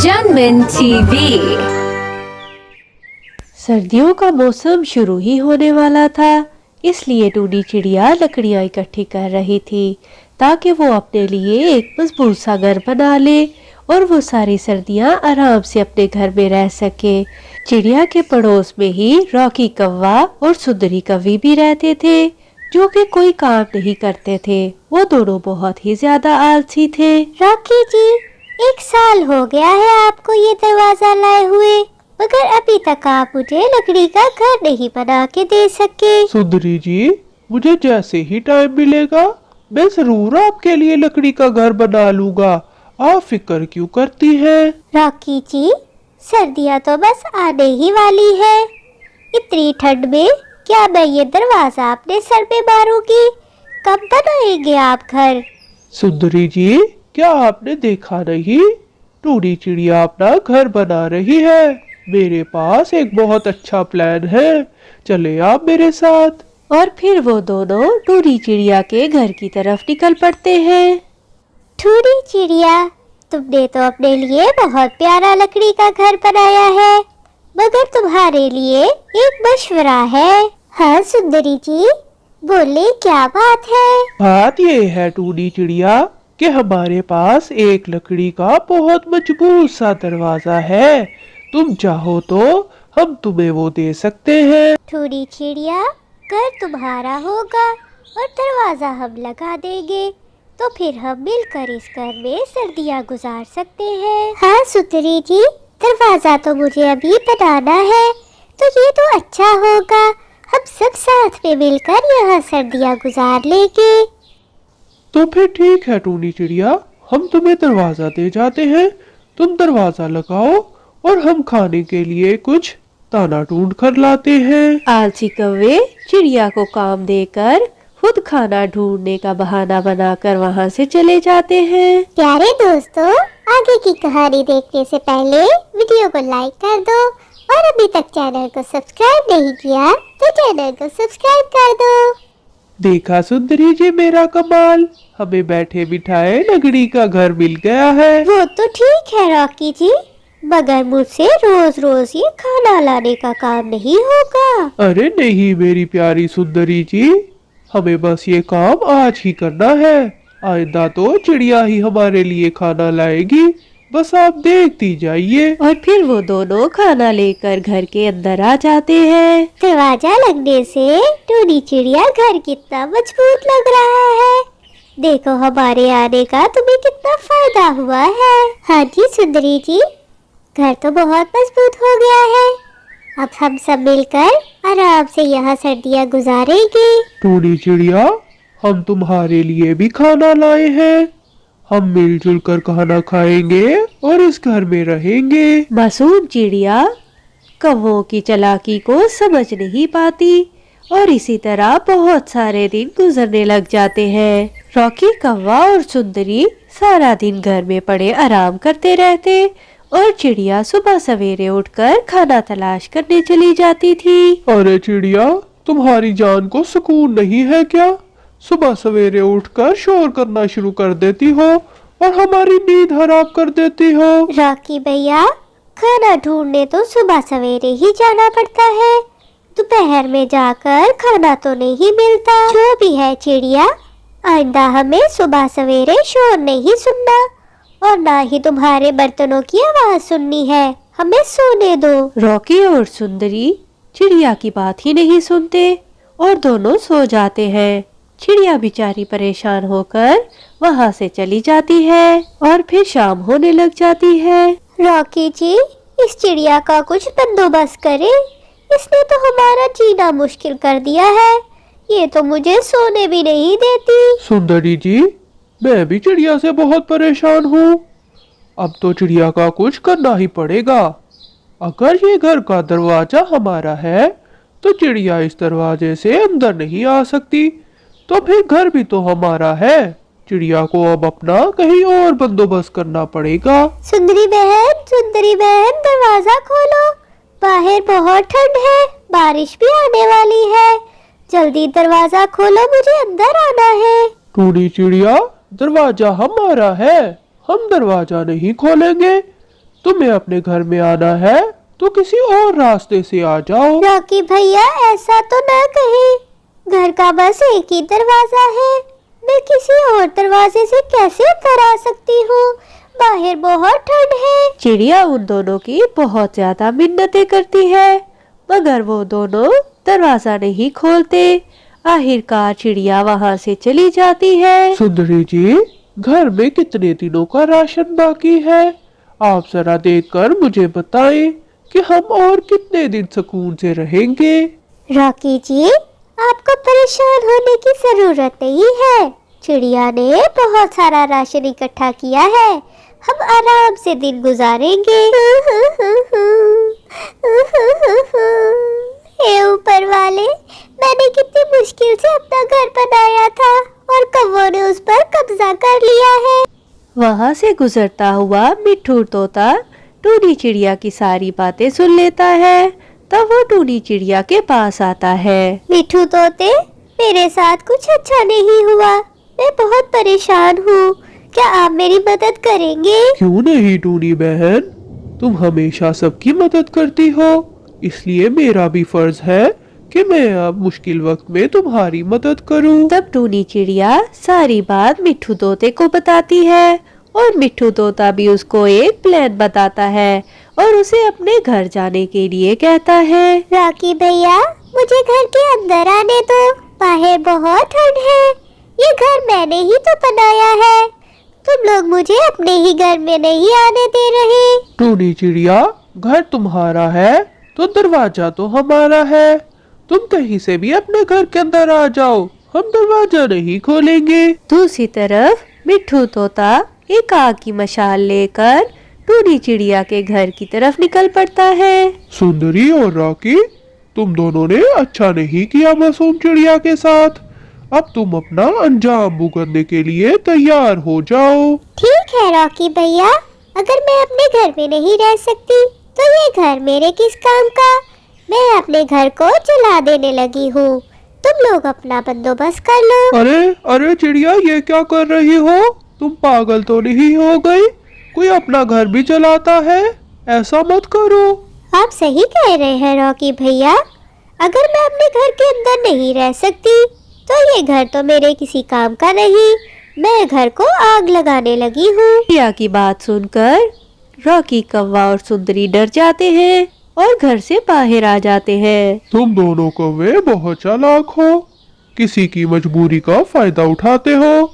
जनमन TV. सर्दियों का मौसम शुरू ही होने वाला था, इसलिए टूडी चिड़िया लकड़ियां इकट्ठी कर रही थी ताकि वो अपने लिए एक मजबूत सा घर बना ले और वो सारी सर्दियां आराम से अपने घर में रह सके। चिड़िया के पड़ोस में ही रॉकी कौवा और सुंदरी कौवी भी रहते थे, जो कि कोई काम नहीं करते थे। वो दोनों बहुत ही ज्यादा आलसी थे। रॉकी जी, 1 साल हो गया है आपको ये दरवाजा लाए हुए, मगर अभी तक आप मुझे लकड़ी का घर नहीं बना के दे सके। सुंदरी जी, मुझे जैसे ही टाइम मिलेगा मैं जरूर आपके लिए लकड़ी का घर बना लूंगा। आप फिक्र क्यों करती हैं? रॉकी जी, सर्दियाँ तो बस आने ही वाली है। इतनी ठंड में क्या मैं ये दरवाजा अपने सर पे मारूंगी? कब बनाएंगे आप घर? सुंदरी जी, क्या आपने देखा नहीं? टूडी चिड़िया अपना घर बना रही है। मेरे पास एक बहुत अच्छा प्लान है, चले आप मेरे साथ। और फिर वो दोनों टूडी चिड़िया के घर की तरफ निकल पड़ते हैं। टूडी चिड़िया, तुमने तो अपने लिए बहुत प्यारा लकड़ी का घर बनाया है, मगर तुम्हारे लिए एक मशवरा है। हाँ सुंदरी जी, बोले क्या बात है? बात ये है टूडी चिड़िया कि हमारे पास एक लकड़ी का बहुत मजबूत सा दरवाजा है। तुम चाहो तो हम तुम्हें वो दे सकते हैं। टूडी चिड़िया, घर तुम्हारा होगा और दरवाजा हम लगा देंगे, तो फिर हम मिलकर इस घर में सर्दियाँ गुजार सकते हैं। हाँ सुंदरी जी, दरवाजा तो मुझे अभी बनाना है, तो ये तो अच्छा होगा। हम सब साथ में मिलकर यहाँ सर्दियाँ गुजार लेंगे। तो फिर ठीक है टूडी चिड़िया, हम तुम्हें दरवाजा दे जाते हैं। तुम दरवाजा लगाओ और हम खाने के लिए कुछ दाना ढूंढ कर लाते हैं। आलसी कौवे चिड़िया को काम देकर खुद खाना ढूंढने का बहाना बनाकर वहाँ से चले जाते हैं। प्यारे दोस्तों, आगे की कहानी देखने से पहले वीडियो को लाइक कर दो और अभी तक चैनल को सब्सक्राइब नहीं किया तो चैनल को सब्सक्राइब कर दो। देखा सुंदरी जी मेरा कमाल, हमें बैठे बिठाए लकड़ी का घर मिल गया है। वो तो ठीक है रॉकी जी, मगर मुझसे रोज रोज ये खाना लाने का काम नहीं होगा। अरे नहीं मेरी प्यारी सुंदरी जी, हमें बस ये काम आज ही करना है। आइंदा तो चिड़िया ही हमारे लिए खाना लाएगी, बस आप देखती जाइए। और फिर वो दोनों खाना लेकर घर के अंदर आ जाते हैं। दरवाजा लगने से टूडी चिड़िया घर कितना मजबूत लग रहा है। देखो हमारे आने का तुम्हें कितना फायदा हुआ है। हाँ जी सुंदरी जी, घर तो बहुत मजबूत हो गया है। अब हम सब मिलकर आराम से यहाँ सर्दियाँ गुजारेंगे। टूडी चिड़िया, हम तुम्हारे लिए भी खाना लाए हैं। हम मिलजुल कर खाना खाएंगे और इस घर में रहेंगे। मासूम चिड़िया कौवों की चालाकी को समझ नहीं पाती और इसी तरह बहुत सारे दिन गुजरने लग जाते हैं। रॉकी कौवा और सुंदरी सारा दिन घर में पड़े आराम करते रहते और चिड़िया सुबह सवेरे उठकर खाना तलाश करने चली जाती थी। अरे चिड़िया, तुम्हारी जान को सुकून नहीं है क्या? सुबह सवेरे उठकर शोर करना शुरू कर देती हो और हमारी नींद हराम कर देती हो। रॉकी भैया, खाना ढूंढने तो सुबह सवेरे ही जाना पड़ता है, दोपहर में जाकर खाना तो नहीं मिलता। जो भी है चिड़िया, आइंदा हमें सुबह सवेरे शोर नहीं सुनना और ना ही तुम्हारे बर्तनों की आवाज सुननी है। हमें सोने दो। रॉकी और सुंदरी चिड़िया की बात ही नहीं सुनते और दोनों सो जाते हैं। चिड़िया बेचारी परेशान होकर वहाँ से चली जाती है और फिर शाम होने लग जाती है। रॉकी जी, इस चिड़िया का कुछ बंदोबस्त करें, इसने तो हमारा जीना मुश्किल कर दिया है। ये तो मुझे सोने भी नहीं देती। सुंदरी जी, मैं भी चिड़िया से बहुत परेशान हूँ। अब तो चिड़िया का कुछ करना ही पड़ेगा। अगर ये घर का दरवाजा हमारा है तो चिड़िया इस दरवाजे से अंदर नहीं आ सकती, तो फिर घर भी तो हमारा है। चिड़िया को अब अपना कहीं और बंदोबस्त करना पड़ेगा। सुंदरी बहन, दरवाजा खोलो, बाहर बहुत ठंड है, बारिश भी आने वाली है। जल्दी दरवाजा खोलो, मुझे अंदर आना है। टूडी चिड़िया, दरवाजा हमारा है, हम दरवाजा नहीं खोलेंगे। तुम्हें अपने घर में आना है तो किसी और रास्ते से आ जाओ। रॉकी भैया ऐसा तो ना कहे, घर का बस एक ही दरवाजा है, मैं किसी और दरवाजे से कैसे अंदर आ सकती हूँ, बाहर बहुत ठंड है। चिड़िया उन दोनों की बहुत ज्यादा मिन्नतें करती है, मगर वो दोनों दरवाजा नहीं खोलते। आखिरकार चिड़िया वहाँ से चली जाती है। सुंदरी जी, घर में कितने दिनों का राशन बाकी है? आप जरा देखकर मुझे बताएं कि हम और कितने दिन सुकून से रहेंगे। रॉकी जी, आपको परेशान होने की जरूरत नहीं है, चिड़िया ने बहुत सारा राशन इकट्ठा किया है, हम आराम से दिन गुजारेंगे। हे ऊपर वाले, मैंने कितनी मुश्किल से अपना घर बनाया था और कौवों ने उस पर कब्जा कर लिया है। वहाँ से गुजरता हुआ मिट्ठू तोता टूनी चिड़िया की सारी बातें सुन लेता है। तब वो टूनी चिड़िया के पास आता है। मिट्ठू तोते, मेरे साथ कुछ अच्छा नहीं हुआ, मैं बहुत परेशान हूँ, क्या आप मेरी मदद करेंगे? क्यों नहीं टूनी बहन, तुम हमेशा सबकी मदद करती हो, इसलिए मेरा भी फर्ज है कि मैं अब मुश्किल वक्त में तुम्हारी मदद करूं। तब टूनी चिड़िया सारी बात मिट्ठू तोते को बताती है और मिट्ठू तोता भी उसको एक प्लान बताता है और उसे अपने घर जाने के लिए कहता है। रॉकी भैया, मुझे घर के अंदर आने दो, बाहर बहुत ठंड है, ये घर मैंने ही तो बनाया है, तुम लोग मुझे अपने ही घर में नहीं आने दे रहे। टूनी चिड़िया, घर तुम्हारा है तो दरवाजा तो हमारा है, तुम कहीं से भी अपने घर के अंदर आ जाओ, हम दरवाजा नहीं खोलेंगे। दूसरी तरफ मिट्ठू तोता एक आग की मशाल लेकर टूनी चिड़िया के घर की तरफ निकल पड़ता है। सुंदरी और रॉकी, तुम दोनों ने अच्छा नहीं किया मासूम चिड़िया के साथ, अब तुम अपना अंजाम भुगतने के लिए तैयार हो जाओ। ठीक है रॉकी भैया, अगर मैं अपने घर में नहीं रह सकती तो ये घर मेरे किस काम का, मैं अपने घर को जला देने लगी हूँ, तुम लोग अपना बंदोबस्त कर लो। अरे अरे चिड़िया, ये क्या कर रही हो? तुम पागल तो नहीं हो गई? कोई अपना घर भी जलाता है, ऐसा मत करो। आप सही कह रहे हैं रॉकी भैया, अगर मैं अपने घर के अंदर नहीं रह सकती तो ये घर तो मेरे किसी काम का नहीं, मैं घर को आग लगाने लगी हूँ। चिड़िया की बात सुनकर रॉकी, कौवा और सुंदरी डर जाते हैं और घर से बाहर आ जाते हैं। तुम दोनों कौवे बहुत चालाक हो, किसी की मजबूरी का फायदा उठाते हो,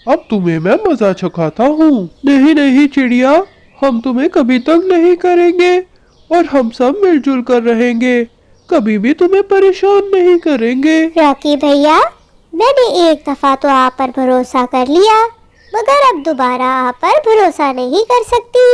अब तुम्हें मैं मजा चखाता हूँ। नहीं नहीं चिड़िया, हम तुम्हें कभी तंग नहीं करेंगे और हम सब मिलजुल कर रहेंगे, कभी भी तुम्हें परेशान नहीं करेंगे। रॉकी भैया, मैंने एक दफा तो आप पर भरोसा कर लिया, मगर अब दोबारा आप पर भरोसा नहीं कर सकती,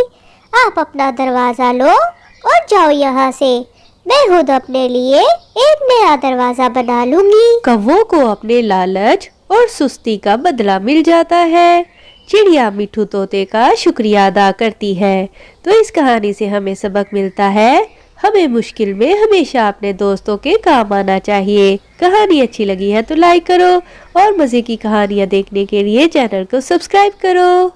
आप अपना दरवाजा लो और जाओ यहाँ से, मैं खुद अपने लिए एक नया दरवाजा बना लूंगी। कौवों को अपने लालच और सुस्ती का बदला मिल जाता है। चिड़िया मिट्ठू तोते का शुक्रिया अदा करती है। तो इस कहानी से हमें सबक मिलता है, हमें मुश्किल में हमेशा अपने दोस्तों के काम आना चाहिए। कहानी अच्छी लगी है तो लाइक करो और मज़े की कहानियाँ देखने के लिए चैनल को सब्सक्राइब करो।